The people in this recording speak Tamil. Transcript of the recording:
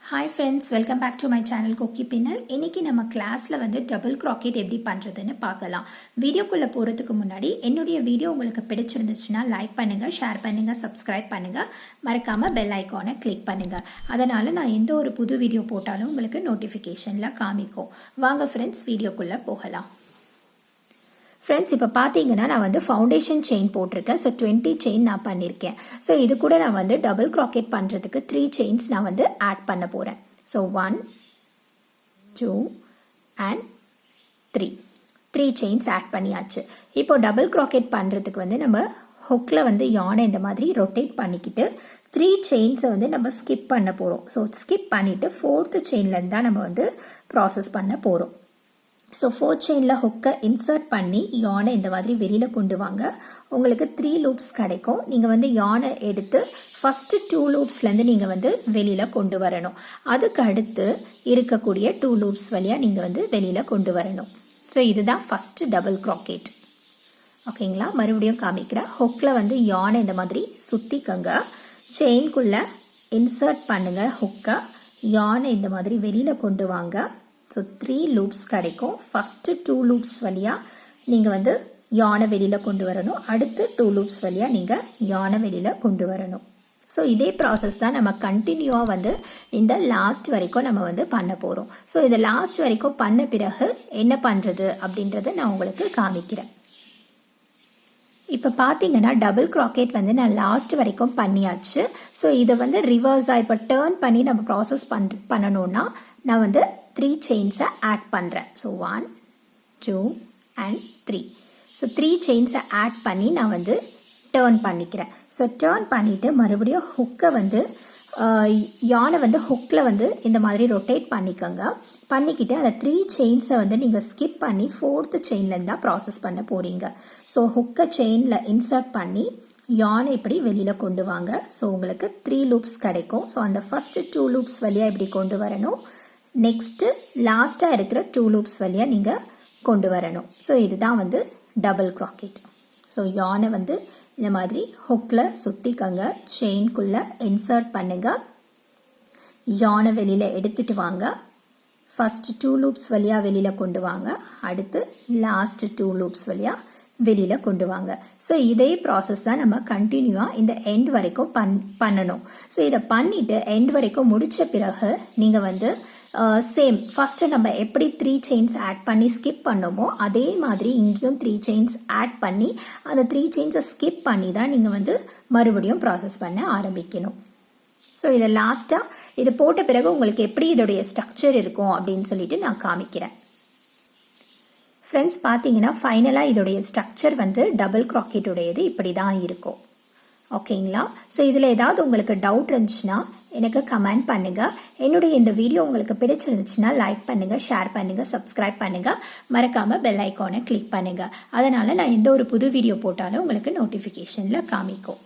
Hi friends, welcome back to my channel Kokki Pinnal. இன்னைக்கு நம்ம கிளாஸ்ல வந்து டபுள் crochet எப்படி பண்றதுன்னு பார்க்கலாம். வீடியோக்குள்ள போறதுக்கு முன்னாடி என்னுடைய வீடியோ உங்களுக்கு பிடிச்சிருந்துச்சுனா லைக் பண்ணுங்க, ஷேர் பண்ணுங்க, சப்ஸ்கிரைப் பண்ணுங்க. மறக்காம பெல் ஐகானை கிளிக் பண்ணுங்க. அதனால நான் எந்த ஒரு புது வீடியோ போட்டாலும் உங்களுக்கு நோட்டிஃபிகேஷன்ல காமிக்கும். வாங்க friends, வீடியோக்குள்ள போகலாம். ஃப்ரெண்ட்ஸ், இப்போ பார்த்தீங்கன்னா நான் வந்து ஃபவுண்டேஷன் செயின் போட்டிருக்கேன். ஸோ 20 செயின் நான் பண்ணியிருக்கேன். ஸோ இது கூட நான் வந்து டபுள் க்ராக்கெட் பண்ணுறதுக்கு 3 செயின்ஸ் நான் வந்து ஆட் பண்ண போகிறேன். ஸோ 1 2 and 3 செயின்ஸ் ஆட் பண்ணியாச்சு. இப்போ டபுள் க்ராக்கெட் பண்ணுறதுக்கு வந்து நம்ம ஹுக்கில் வந்து யானை இந்த மாதிரி ரொட்டேட் பண்ணிக்கிட்டு 3 செயின்ஸை வந்து நம்ம ஸ்கிப் பண்ண போகிறோம். ஸோ ஸ்கிப் பண்ணிவிட்டு 4th செயின்லேருந்து தான் நம்ம வந்து ப்ராசஸ் பண்ண போகிறோம். ஸோ 4th செயினில் ஹுக்கை இன்சர்ட் பண்ணி யானை இந்த மாதிரி வெளியில் கொண்டு வாங்க. உங்களுக்கு 3 லூப்ஸ் கிடைக்கும். நீங்கள் வந்து யானை எடுத்து ஃபஸ்ட்டு 2 லூப்ஸ்லேருந்து நீங்கள் வந்து வெளியில் கொண்டு வரணும். அதுக்கு அடுத்து இருக்கக்கூடிய 2 லூப்ஸ் வழியாக நீங்கள் வந்து வெளியில் கொண்டு வரணும். ஸோ இதுதான் ஃபஸ்ட்டு டபுள் க்ராக்கெட். ஓகேங்களா? மறுபடியும் காமிக்கிறேன். ஹுக்கில் வந்து யானை இந்த மாதிரி சுற்றிக்கங்க. செயின்குள்ளே இன்சர்ட் பண்ணுங்கள் ஹுக்கை. யானை இந்த மாதிரி வெளியில் கொண்டு வாங்க. ஸோ 3 லூப்ஸ் கிடைக்கும். ஃபஸ்ட்டு 2 லூப்ஸ் வழியாக நீங்கள் வந்து யானை வெளியில் கொண்டு வரணும். அடுத்து 2 லூப்ஸ் வழியாக நீங்கள் யானை வெளியில் கொண்டு வரணும். ஸோ இதே ப்ராசஸ் தான் நம்ம கண்டினியூவாக வந்து இந்த லாஸ்ட் வரைக்கும் நம்ம வந்து பண்ண போகிறோம். ஸோ இதை லாஸ்ட் வரைக்கும் பண்ண பிறகு என்ன பண்ணுறது அப்படின்றத நான் உங்களுக்கு காமிக்கிறேன். இப்போ பார்த்தீங்கன்னா டபுள் க்ராக்கெட் வந்து நான் லாஸ்ட் வரைக்கும் பண்ணியாச்சு. ஸோ இதை வந்து ரிவர்ஸாக இப்போ டேர்ன் பண்ணி நம்ம ப்ராசஸ் பண்ணணும்னா நான் வந்து 3 செயின்ஸை ஆட் பண்ணுறேன். So 1 2 and 3. ஸோ 3 செயின்ஸை ஆட் பண்ணி நான் வந்து டேர்ன் பண்ணிக்கிறேன். ஸோ டேர்ன் பண்ணிவிட்டு மறுபடியும் ஹுக்கை வந்து யானை வந்து ஹுக்கில் வந்து இந்த மாதிரி ரொட்டேட் பண்ணிக்கோங்க. பண்ணிக்கிட்டு அந்த 3 செயின்ஸை வந்து நீங்கள் ஸ்கிப் பண்ணி 4th செயின்லேருந்து தான் ப்ராசஸ் பண்ண போகிறீங்க. ஸோ ஹுக்கை செயினில் இன்சர்ட் பண்ணி யானை இப்படி வெளியில் கொண்டு வாங்க. ஸோ உங்களுக்கு 3 லூப்ஸ் கிடைக்கும். ஸோ அந்த ஃபஸ்ட்டு 2 லூப்ஸ் வழியாக இப்படி கொண்டு வரணும். நெக்ஸ்ட்டு லாஸ்ட்டாக இருக்கிற 2 லூப்ஸ் வழியாக நீங்கள் கொண்டு வரணும். ஸோ இதுதான் வந்து டபுள் க்ராக்கெட். ஸோ யானை வந்து இந்த மாதிரி ஹுக்கில் சுற்றிக்கங்க. செயின்குள்ளே இன்சர்ட் பண்ணுங்க. யானை வெளியில் எடுத்துட்டு வாங்க. ஃபஸ்ட்டு 2 லூப்ஸ் வழியாக வெளியில் கொண்டு வாங்க. அடுத்து லாஸ்ட்டு 2 லூப்ஸ் வழியாக வெளியில் கொண்டு வாங்க. ஸோ இதே ப்ராசஸ் தான் நம்ம கண்டினியூவாக இந்த எண்ட் வரைக்கும் பண்ணணும். ஸோ இதை பண்ணிவிட்டு எண்ட் வரைக்கும் முடித்த பிறகு நீங்கள் வந்து சேம் ஃபஸ்ட்டு நம்ம எப்படி 3 செயின்ஸ் ஆட் பண்ணி ஸ்கிப் பண்ணோமோ அதே மாதிரி இங்கேயும் 3 செயின்ஸ் ஆட் பண்ணி அந்த 3 செயின்ஸை ஸ்கிப் பண்ணி தான் நீங்கள் வந்து மறுபடியும் ப்ராசஸ் பண்ண ஆரம்பிக்கணும். ஸோ இதை லாஸ்ட்டாக இது போட்ட பிறகு உங்களுக்கு எப்படி இதோடைய ஸ்ட்ரக்சர் இருக்கும் அப்படின்னு சொல்லிட்டு நான் காமிக்கிறேன். ஃப்ரெண்ட்ஸ், பார்த்தீங்கன்னா ஃபைனலாக இதோடைய ஸ்ட்ரக்சர் வந்து டபுள் க்ராக்கெட்டுடையது இப்படி தான் இருக்கும். ஓகேங்களா? ஸோ இதில் ஏதாவது உங்களுக்கு டவுட் இருந்துச்சுன்னா எனக்கு கமெண்ட் பண்ணுங்கள். என்னுடைய இந்த வீடியோ உங்களுக்கு பிடிச்சிருந்துச்சுன்னா லைக் பண்ணுங்கள், ஷேர் பண்ணுங்கள், சப்ஸ்கிரைப் பண்ணுங்கள். மறக்காமல் பெல் ஐக்கானை கிளிக் பண்ணுங்கள். அதனால் நான் எந்த ஒரு புது வீடியோ போட்டாலும் உங்களுக்கு நோட்டிஃபிகேஷனில் காமிக்கும்.